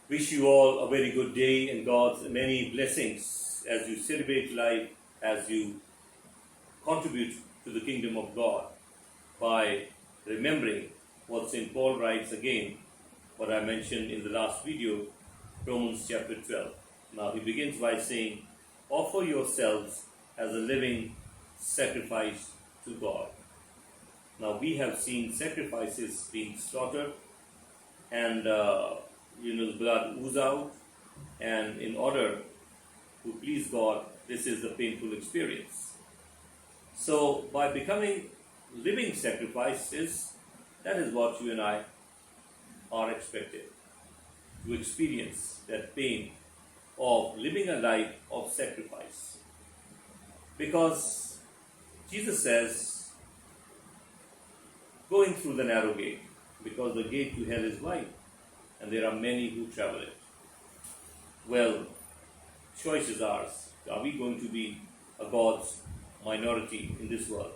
Wish you all a very good day and God's many blessings as you celebrate life, as you contribute to the kingdom of God by remembering what St. Paul writes again, what I mentioned in the last video, Romans chapter 12. Now he begins by saying, offer yourselves as a living sacrifice to God. Now we have seen sacrifices being slaughtered and the blood ooze out, and in order to please God, this is a painful experience. So by becoming living sacrifices, that is what you and I are expected to experience, that pain of living a life of sacrifice. Because Jesus says, going through the narrow gate, because the gate to hell is wide and there are many who travel it. Well, choice is ours. Are we going to be a God's minority in this world?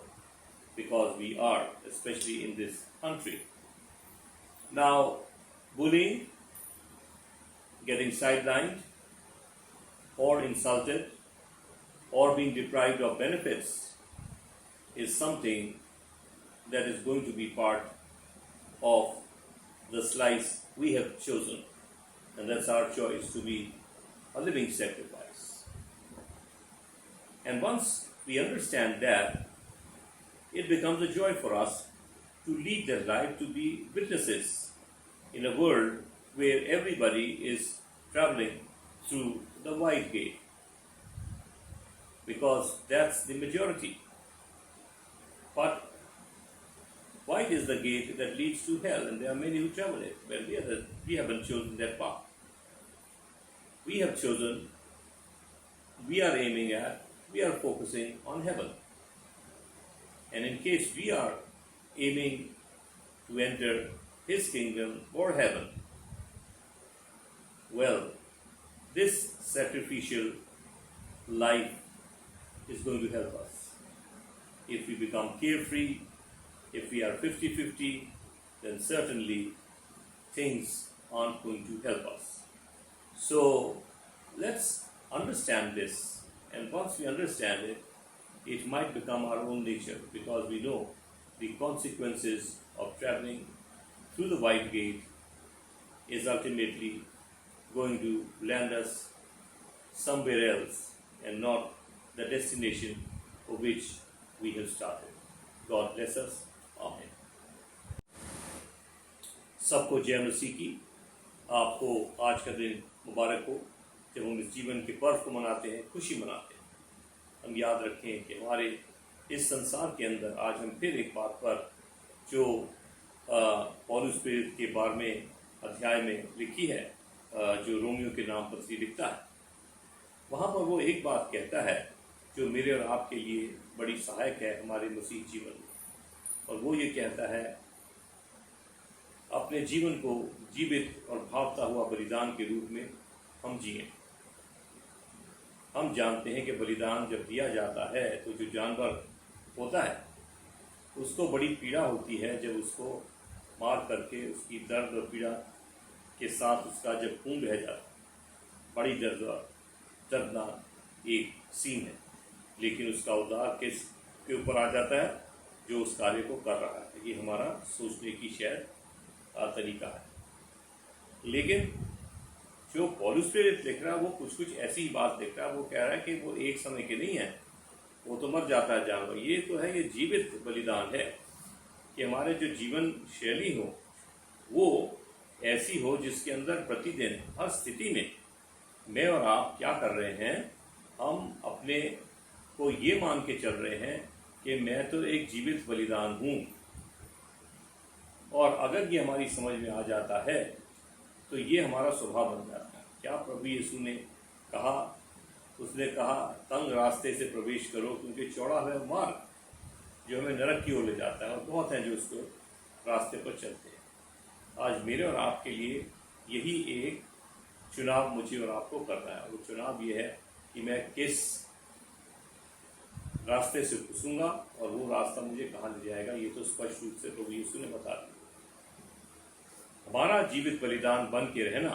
Because we are, especially in this country. Now, bullying, getting sidelined, or insulted, or being deprived of benefits is something that is going to be part of the slice we have chosen. And that's our choice, to be a living sacrifice. And once we understand that, it becomes a joy for us to lead that life, to be witnesses in a world where everybody is traveling through the wide gate, because that's the majority. But wide is the gate that leads to hell, and there are many who travel it. Well, we haven't chosen that path. We have chosen, we are aiming at, we are focusing on heaven. And in case we are aiming to enter His kingdom or heaven, well, this sacrificial life is going to help us. If we become carefree, if we are 50-50, then certainly things aren't going to help us. So let's understand this, and once we understand it, it might become our own nature, because we know the consequences of traveling through the wide gate is ultimately going to land us somewhere else and not the destination for which we have started. God bless us. आमीन। सबको जय मसीह की। आपको आज का दिन मुबारक हो, जब हम इस जीवन के पर्व को मनाते हैं, खुशी मनाते हैं। हम याद रखें कि हमारे इस संसार के अंदर आज हम फिर एक बात पर, जो पौलुस प्रेरित के 12वें अध्याय में लिखी है, जो रोमियो के नाम पत्री लिखता है, वहाँ पर वो एक बात कहता है जो मेरे और आपके लिए बड़ी सहायक है हमारे मसीह जीवन में। और वो ये कहता है, अपने जीवन को जीवित और भावता हुआ बलिदान के रूप में हम जिएं। हम जानते हैं कि बलिदान जब दिया जाता है तो जो जानवर होता है उसको बड़ी पीड़ा होती है, जब उसको मार करके उसकी दर्द और पीड़ा के साथ उसका जब खून बह जाता है, बड़ी दर्दनाक एक सीन है। लेकिन उसका उद्धार किस के ऊपर आ जाता है? जो उस कार्य को कर रहा है। ये हमारा सोचने की शायद तरीका है। लेकिन जो पौलुस प्रेरित लिख रहा है वो कुछ ऐसी ही बात लिख रहा है। वो कह रहा है कि वो एक समय के नहीं है, वो तो मर जाता है जानवर। ये तो है, ये जीवित बलिदान है कि हमारे जो जीवन शैली हो वो ऐसी हो जिसके अंदर प्रतिदिन हर स्थिति में मैं और आप क्या कर रहे हैं, हम अपने को ये मान के चल रहे हैं कि मैं तो एक जीवित बलिदान हूँ। और अगर ये हमारी समझ में आ जाता है तो ये हमारा स्वभाव बन जाता है। क्या प्रभु यीशु ने कहा? उसने कहा, तंग रास्ते से प्रवेश करो, क्योंकि चौड़ा है मार्ग जो हमें नरक की ओर ले जाता है, और बहुत हैं जो उसको रास्ते पर चलते हैं। आज मेरे और आपके लिए यही एक चुनाव मुझे और आपको करना है। वो चुनाव ये है कि मैं किस रास्ते से घुसूंगा और वो रास्ता मुझे कहाँ ले जाएगा, ये तो स्पष्ट रूप से प्रभु यीशु ने बता दिया। हमारा जीवित बलिदान बन के रहना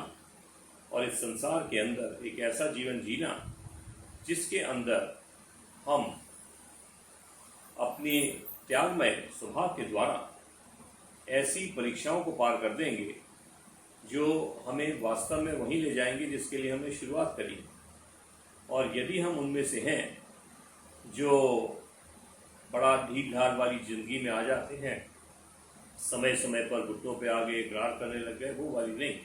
और इस संसार के अंदर एक ऐसा जीवन जीना जिसके अंदर हम अपने त्यागमय स्वभाव के द्वारा ऐसी परीक्षाओं को पार कर देंगे जो हमें वास्तव में वहीं ले जाएंगे जिसके लिए हमने शुरुआत करी। और यदि हम उनमें से हैं जो बड़ा ढील ढाल वाली जिंदगी में आ जाते हैं, समय समय पर घुटनों पे आ गए, इकरार करने लग गए, वो वाली नहीं।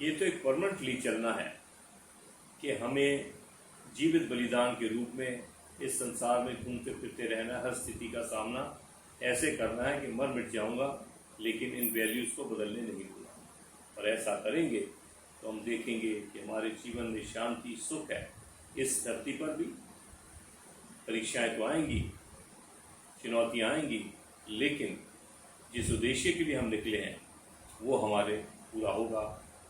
ये तो एक परमानेंटली चलना है कि हमें जीवित बलिदान के रूप में इस संसार में घूमते फिरते रहना, हर स्थिति का सामना ऐसे करना है कि मर मिट जाऊंगा लेकिन इन वैल्यूज़ को बदलने नहीं दूंगा। और ऐसा करेंगे तो हम देखेंगे कि हमारे जीवन में शांति, सुख है। इस धरती पर भी परीक्षाएं तो आएंगी, चुनौतियां आएंगी, लेकिन जिस उद्देश्य के लिए हम निकले हैं वो हमारे पूरा होगा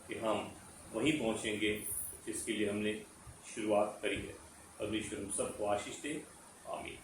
कि हम वहीं पहुंचेंगे जिसके लिए हमने शुरुआत करी है। परमेश्वर हम सबको आशीष दे। आमीन।